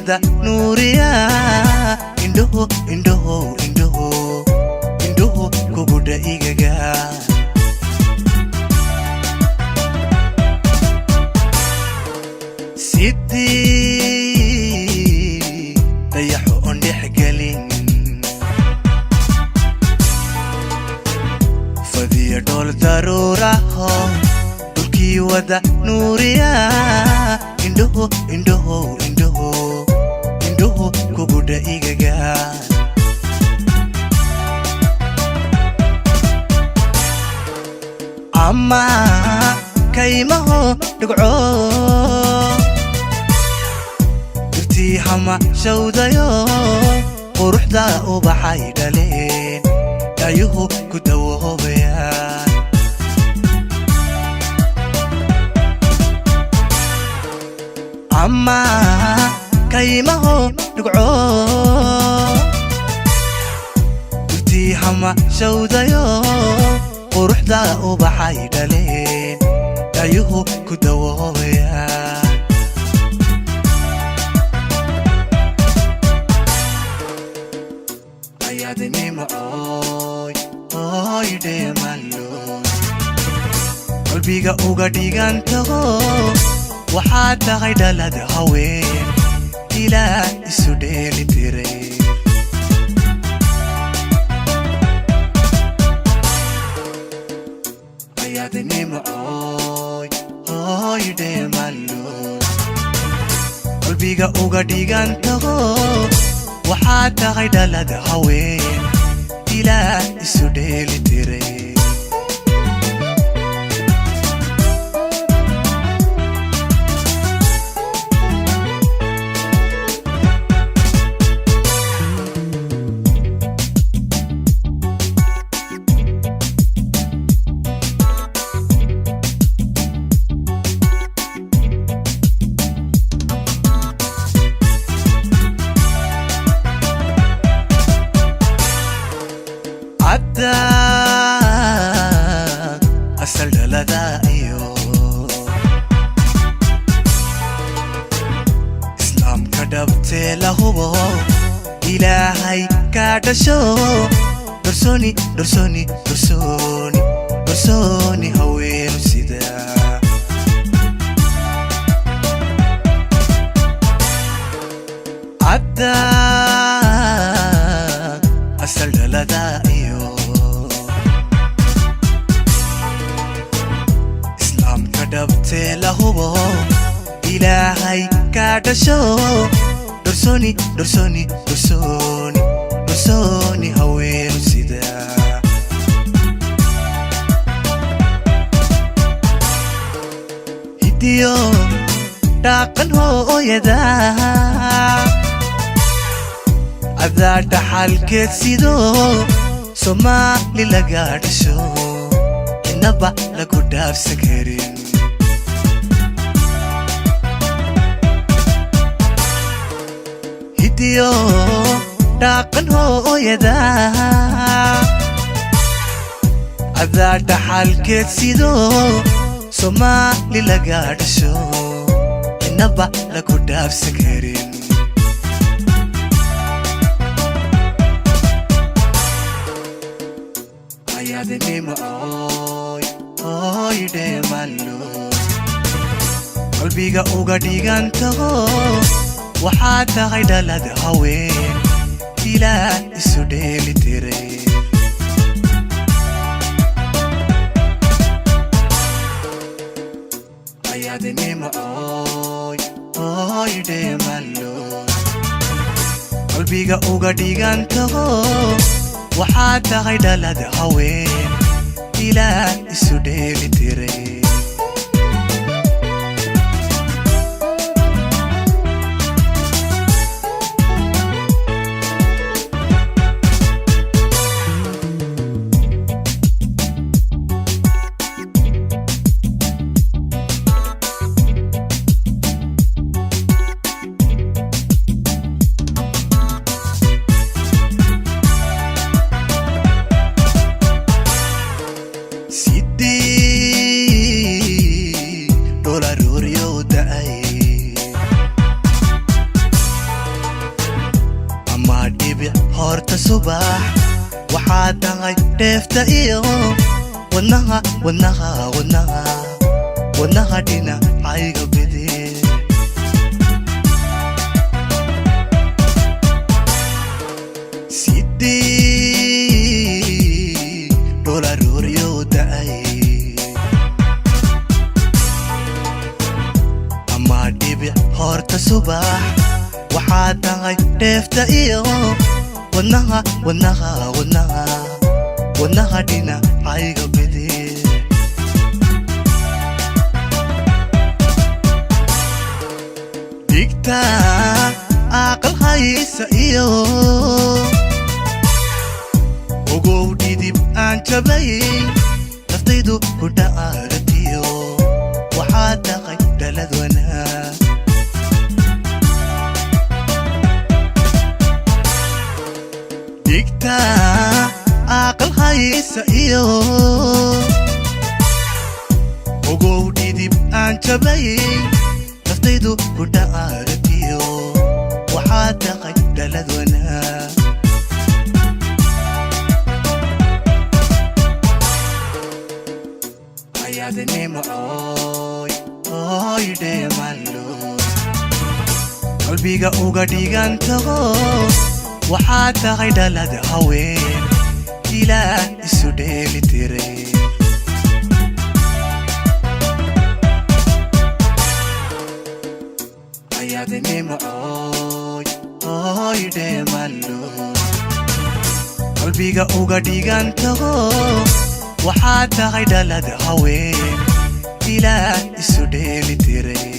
wada nuuriya indhuhu kugudha igaga sidii dayaxo on dhexgelin fadiya dhol daruuraho dhulkii wada nuuriya indhuhu kugudha igaga ama kaymaho dhugco dirtii hama shawdayo quruxda ubaxay dhaleen ayuhu ku dawoobayaan ama kaymaho dhugco dirtii hama shawdayo quruxda ubaxay dhaleen ayuhu ku dawoobayaan ayaadnimo oy dheemanlo qalbiga uga dhigantago waxaad tahay dhalad haween ilaa isu dheeli tiray ayaadnimo oy dheemanlo qalbiga uga dhigantago waxaad tahay dhalad haween ilaa isu dheeli tiray asal dhalada iyo islaamka dhabtee la hubo ilaahay ka dhasho dorsooni haweenu sida cadda asal dhalada iyo dhabtee la hubo ilaahay ka dhasho dorsooni haweenu sida hidiyo dhaqan hooyada adaa dhaxalkeed sido Soomaali laga dhasho inaba lagu dhaafsan karin hidiyo dhaqan hooyada adaa dhaxalkeed sido Soomaali laga dhasho inaba lagu dhaafsan karin ayaadnimo oy dheemanlo qalbiga uga dhigantago waxaad tahay dhalad haween ilaa isu dheeli tiray ayaadnimo oy dheemanlo qalbiga uga dhigantago waxaad tahay dhalad haween ilaa isu dheeli tiray sidii waxaad tahay dheefta iyo wadnaha wadnaha wadnaha wadnaha dhinacayga bidix sidii dholarooryo da'ay ama dhibic horta subax waxaad tahay dheefta iyo wadnaha wadnaha wadnaha wadnaha dhinacayga bidix digta aqal haysa iyo ogow dhidib aan jabay naftaydu ku dha'aratiyo waxaad tahay dhalad wanaag digta aqal haysa iyo ogow dhidib aan jabay naftaydu ku dha'aratiyo waxaad tahay dhalad wanaag ayaadnimo oy dheemallo qalbiga uga dhigantaho waxaad tahay dhalad haween ilaah isu dheeli tiray ayaadnimo oy dheemallo qalbiga uga dhigantaho waxaad tahay dhalad haween ilaah isu dheeli tiray